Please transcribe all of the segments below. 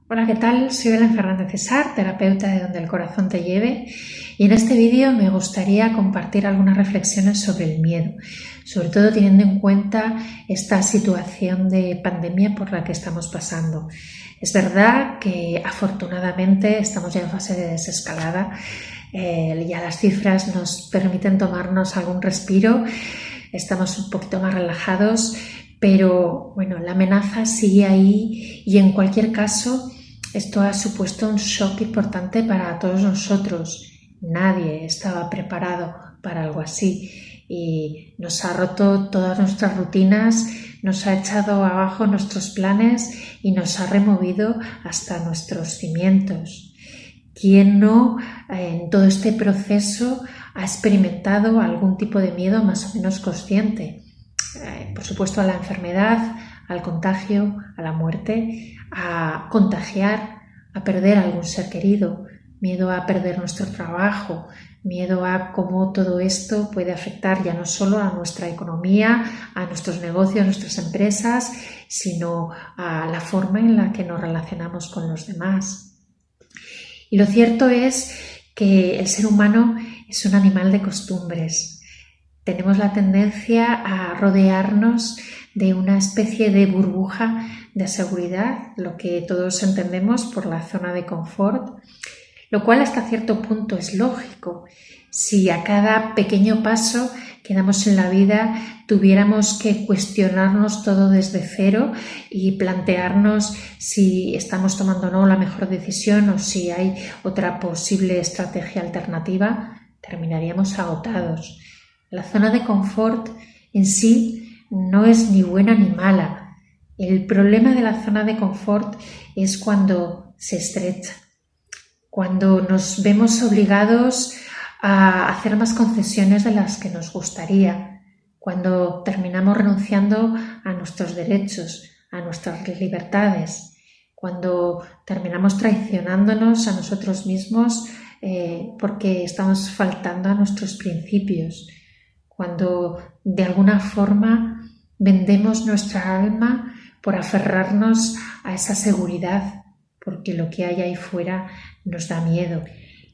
Hola, ¿qué tal? Soy Belén Fernández Cesar, terapeuta de Donde el Corazón te lleve, y en este vídeo me gustaría compartir algunas reflexiones sobre el miedo, sobre todo teniendo en cuenta esta situación de pandemia por la que estamos pasando. Es verdad que afortunadamente estamos ya en fase de desescalada, ya las cifras nos permiten tomarnos algún respiro, estamos un poquito más relajados, pero bueno, la amenaza sigue ahí y en cualquier caso esto ha supuesto un shock importante para todos nosotros. Nadie estaba preparado para algo así y nos ha roto todas nuestras rutinas, nos ha echado abajo nuestros planes y nos ha removido hasta nuestros cimientos. ¿Quién no en todo este proceso ha experimentado algún tipo de miedo más o menos consciente? Por supuesto, a la enfermedad, al contagio, a la muerte, a contagiar, a perder a algún ser querido, miedo a perder nuestro trabajo, miedo a cómo todo esto puede afectar ya no solo a nuestra economía, a nuestros negocios, a nuestras empresas, sino a la forma en la que nos relacionamos con los demás. Y lo cierto es que el ser humano es un animal de costumbres. Tenemos la tendencia a rodearnos de una especie de burbuja de seguridad, lo que todos entendemos por la zona de confort, lo cual hasta cierto punto es lógico. Si a cada pequeño paso que damos en la vida tuviéramos que cuestionarnos todo desde cero y plantearnos si estamos tomando o no la mejor decisión o si hay otra posible estrategia alternativa, terminaríamos agotados. La zona de confort en sí no es ni buena ni mala. El problema de la zona de confort es cuando se estrecha, cuando nos vemos obligados a hacer más concesiones de las que nos gustaría, cuando terminamos renunciando a nuestros derechos, a nuestras libertades, cuando terminamos traicionándonos a nosotros mismos porque estamos faltando a nuestros principios, cuando de alguna forma vendemos nuestra alma por aferrarnos a esa seguridad, porque lo que hay ahí fuera nos da miedo.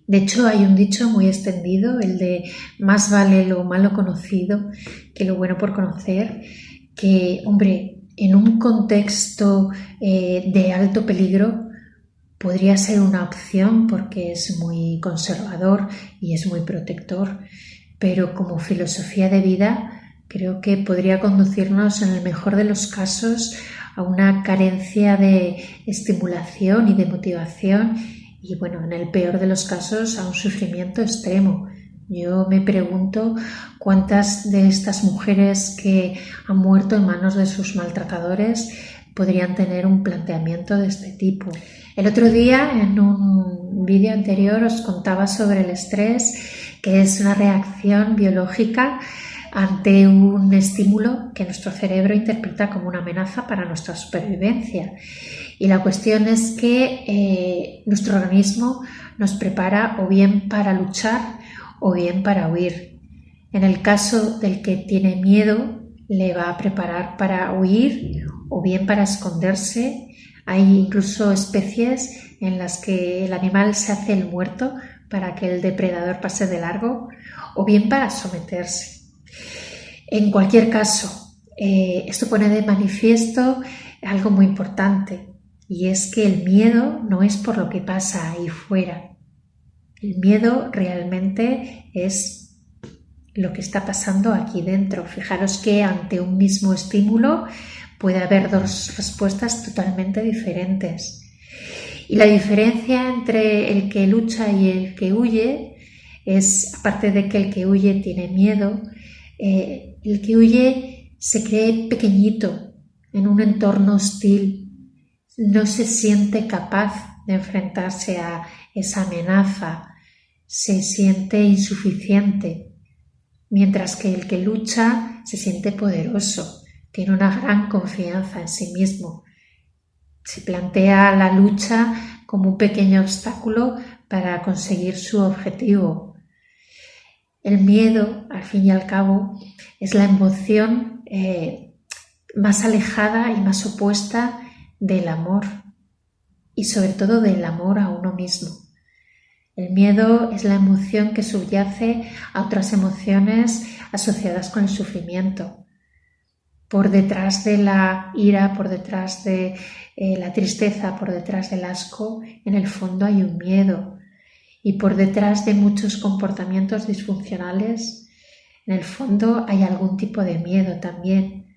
De hecho, hay un dicho muy extendido, el de más vale lo malo conocido que lo bueno por conocer, que, hombre, en un contexto de alto peligro podría ser una opción porque es muy conservador y es muy protector, pero como filosofía de vida creo que podría conducirnos en el mejor de los casos a una carencia de estimulación y de motivación y bueno, en el peor de los casos a un sufrimiento extremo. Yo me pregunto cuántas de estas mujeres que han muerto en manos de sus maltratadores podrían tener un planteamiento de este tipo. El otro día, en un vídeo anterior, os contaba sobre el estrés, que es una reacción biológica ante un estímulo que nuestro cerebro interpreta como una amenaza para nuestra supervivencia. Y la cuestión es que nuestro organismo nos prepara o bien para luchar o bien para huir. En el caso del que tiene miedo, le va a preparar para huir o bien para esconderse. Hay incluso especies en las que el animal se hace el muerto para que el depredador pase de largo o bien para someterse. En cualquier caso, esto pone de manifiesto algo muy importante y es que el miedo no es por lo que pasa ahí fuera. El miedo realmente es lo que está pasando aquí dentro. Fijaros que ante un mismo estímulo puede haber dos respuestas totalmente diferentes. Y la diferencia entre el que lucha y el que huye es, aparte de que el que huye tiene miedo, el que huye se cree pequeñito en un entorno hostil, no se siente capaz de enfrentarse a esa amenaza, se siente insuficiente, mientras que el que lucha se siente poderoso, tiene una gran confianza en sí mismo. Se plantea la lucha como un pequeño obstáculo para conseguir su objetivo. El miedo, al fin y al cabo, es la emoción más alejada y más opuesta del amor. y sobre todo del amor a uno mismo. El miedo es la emoción que subyace a otras emociones asociadas con el sufrimiento. Por detrás de la ira, por detrás de la tristeza, por detrás del asco, en el fondo hay un miedo. Y por detrás de muchos comportamientos disfuncionales, en el fondo hay algún tipo de miedo también.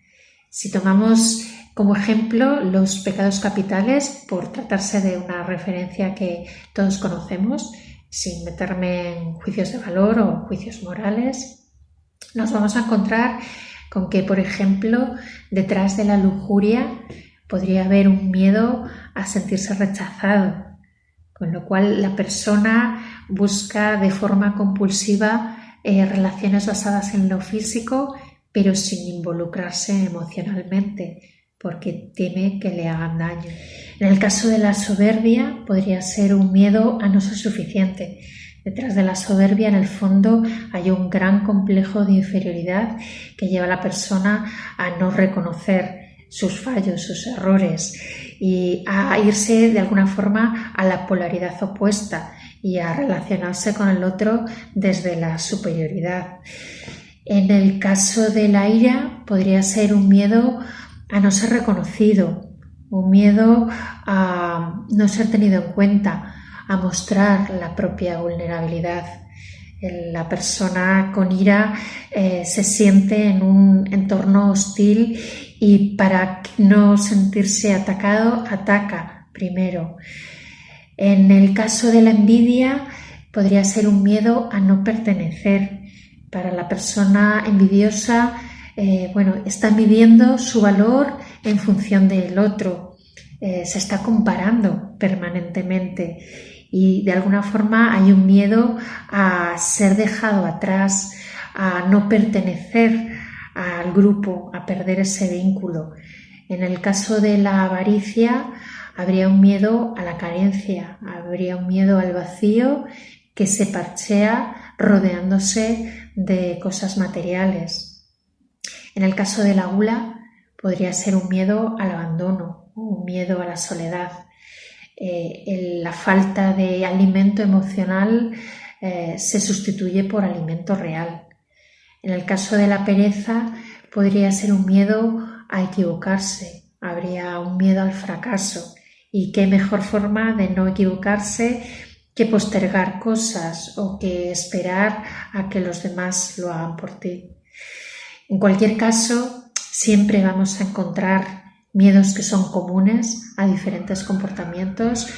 Si tomamos como ejemplo los pecados capitales, por tratarse de una referencia que todos conocemos, sin meterme en juicios de valor o juicios morales, nos vamos a encontrar con que, por ejemplo, detrás de la lujuria podría haber un miedo a sentirse rechazado, con lo cual la persona busca de forma compulsiva relaciones basadas en lo físico, pero sin involucrarse emocionalmente, porque teme que le hagan daño. En el caso de la soberbia, podría ser un miedo a no ser suficiente. Detrás de la soberbia, en el fondo, hay un gran complejo de inferioridad que lleva a la persona a no reconocer sus fallos, sus errores, y a irse de alguna forma a la polaridad opuesta y a relacionarse con el otro desde la superioridad. En el caso de la ira, podría ser un miedo a no ser reconocido, un miedo a no ser tenido en cuenta, a mostrar la propia vulnerabilidad. La persona con ira se siente en un entorno hostil y para no sentirse atacado, ataca primero. En el caso de la envidia, podría ser un miedo a no pertenecer. Para la persona envidiosa, está midiendo su valor en función del otro, se está comparando permanentemente y de alguna forma hay un miedo a ser dejado atrás, a no pertenecer al grupo, a perder ese vínculo. En el caso de la avaricia, habría un miedo a la carencia, habría un miedo al vacío que se parchea rodeándose de cosas materiales. En el caso de la gula, podría ser un miedo al abandono, un miedo a la soledad. La falta de alimento emocional se sustituye por alimento real. En el caso de la pereza, podría ser un miedo a equivocarse, habría un miedo al fracaso. Y qué mejor forma de no equivocarse que postergar cosas o que esperar a que los demás lo hagan por ti. En cualquier caso, siempre vamos a encontrar miedos que son comunes a diferentes comportamientos,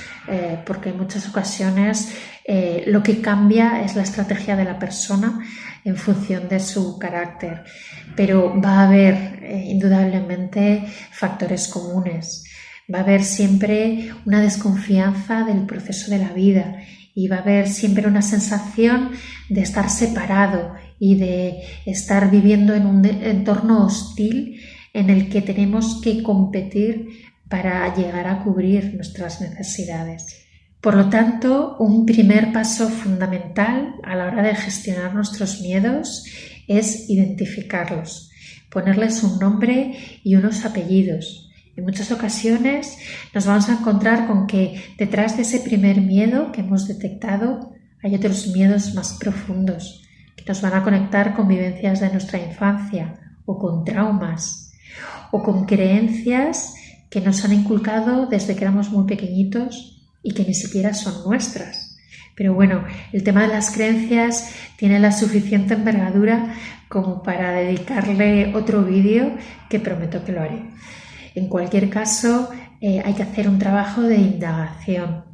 porque en muchas ocasiones lo que cambia es la estrategia de la persona en función de su carácter, pero va a haber indudablemente factores comunes. Va a haber siempre una desconfianza del proceso de la vida y va a haber siempre una sensación de estar separado y de estar viviendo en un entorno hostil en el que tenemos que competir para llegar a cubrir nuestras necesidades. Por lo tanto, un primer paso fundamental a la hora de gestionar nuestros miedos es identificarlos, ponerles un nombre y unos apellidos. En muchas ocasiones nos vamos a encontrar con que detrás de ese primer miedo que hemos detectado hay otros miedos más profundos que nos van a conectar con vivencias de nuestra infancia o con traumas o con creencias que nos han inculcado desde que éramos muy pequeñitos y que ni siquiera son nuestras. Pero bueno, el tema de las creencias tiene la suficiente envergadura como para dedicarle otro vídeo que prometo que lo haré. En cualquier caso, hay que hacer un trabajo de indagación.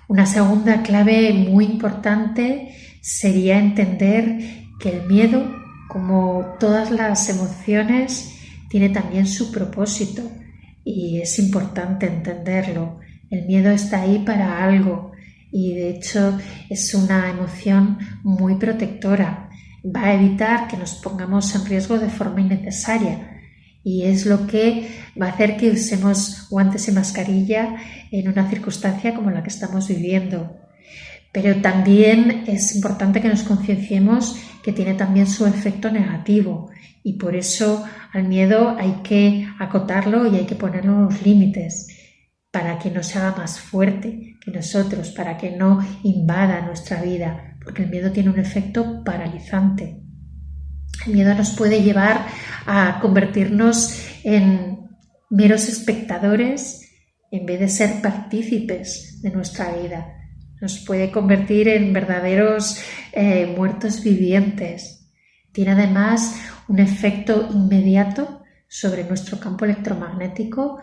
Una segunda clave muy importante sería entender que el miedo, como todas las emociones, tiene también su propósito y es importante entenderlo. El miedo está ahí para algo y de hecho es una emoción muy protectora. Va a evitar que nos pongamos en riesgo de forma innecesaria. Y es lo que va a hacer que usemos guantes y mascarilla en una circunstancia como la que estamos viviendo. Pero también es importante que nos concienciemos que tiene también su efecto negativo y por eso al miedo hay que acotarlo y hay que ponerle unos límites. para que no se haga más fuerte que nosotros, para que no invada nuestra vida, porque el miedo tiene un efecto paralizante. El miedo nos puede llevar a convertirnos en meros espectadores en vez de ser partícipes de nuestra vida. Nos puede convertir en verdaderos muertos vivientes. Tiene además un efecto inmediato sobre nuestro campo electromagnético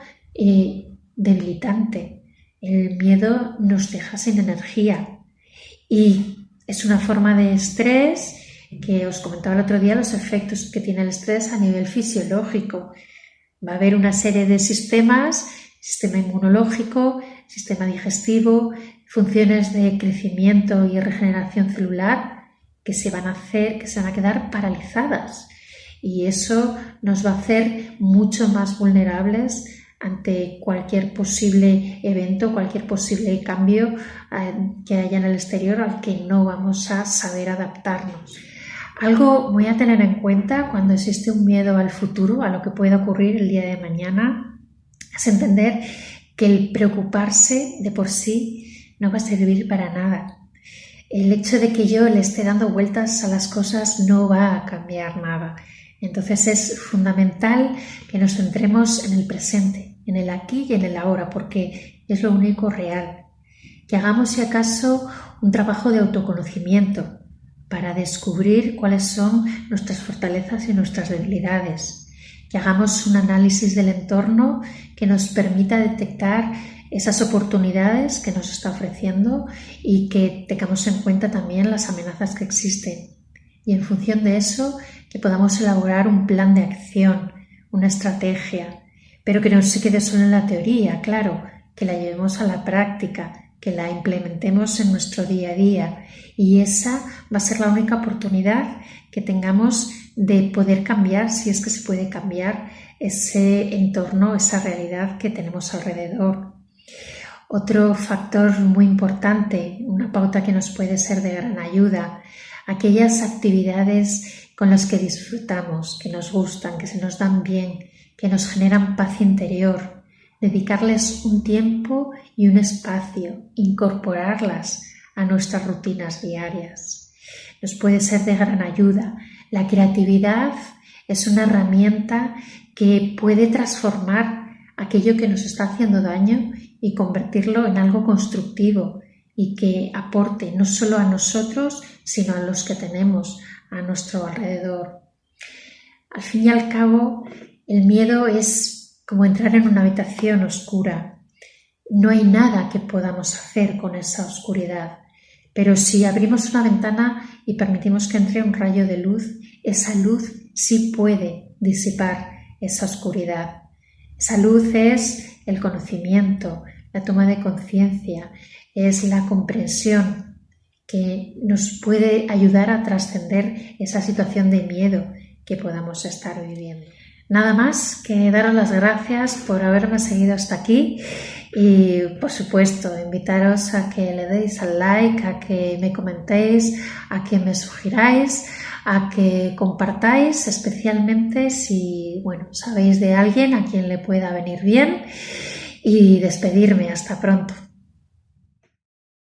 debilitante. El miedo nos deja sin energía y es una forma de estrés que os comentaba el otro día, los efectos que tiene el estrés a nivel fisiológico. Va a haber una serie de sistemas, sistema inmunológico, sistema digestivo, funciones de crecimiento y regeneración celular que se van a quedar paralizadas, y eso nos va a hacer mucho más vulnerables ante cualquier posible evento, cualquier posible cambio que haya en el exterior al que no vamos a saber adaptarnos. Algo muy a tener en cuenta cuando existe un miedo al futuro, a lo que pueda ocurrir el día de mañana, es entender que el preocuparse de por sí no va a servir para nada. El hecho de que yo le esté dando vueltas a las cosas no va a cambiar nada. Entonces es fundamental que nos centremos en el presente, en el aquí y en el ahora, porque es lo único real. Que hagamos, si acaso, un trabajo de autoconocimiento para descubrir cuáles son nuestras fortalezas y nuestras debilidades. Que hagamos un análisis del entorno que nos permita detectar esas oportunidades que nos está ofreciendo y que tengamos en cuenta también las amenazas que existen. Y en función de eso, que podamos elaborar un plan de acción, una estrategia, pero que no se quede solo en la teoría, claro, que la llevemos a la práctica, que la implementemos en nuestro día a día, y esa va a ser la única oportunidad que tengamos de poder cambiar, si es que se puede cambiar, ese entorno, esa realidad que tenemos alrededor. Otro factor muy importante, una pauta que nos puede ser de gran ayuda, aquellas actividades con las que disfrutamos, que nos gustan, que se nos dan bien, que nos generan paz interior, dedicarles un tiempo y un espacio, incorporarlas a nuestras rutinas diarias. Nos puede ser de gran ayuda. La creatividad es una herramienta que puede transformar aquello que nos está haciendo daño y convertirlo en algo constructivo y que aporte no solo a nosotros, sino a los que tenemos a nuestro alrededor. Al fin y al cabo, el miedo es como entrar en una habitación oscura. No hay nada que podamos hacer con esa oscuridad, pero si abrimos una ventana y permitimos que entre un rayo de luz, esa luz sí puede disipar esa oscuridad. Esa luz es el conocimiento, la toma de conciencia, es la comprensión que nos puede ayudar a trascender esa situación de miedo que podamos estar viviendo. Nada más que daros las gracias por haberme seguido hasta aquí y, por supuesto, invitaros a que le deis al like, a que me comentéis, a que me sugiráis, a que compartáis, especialmente si sabéis de alguien a quien le pueda venir bien, y despedirme. Hasta pronto.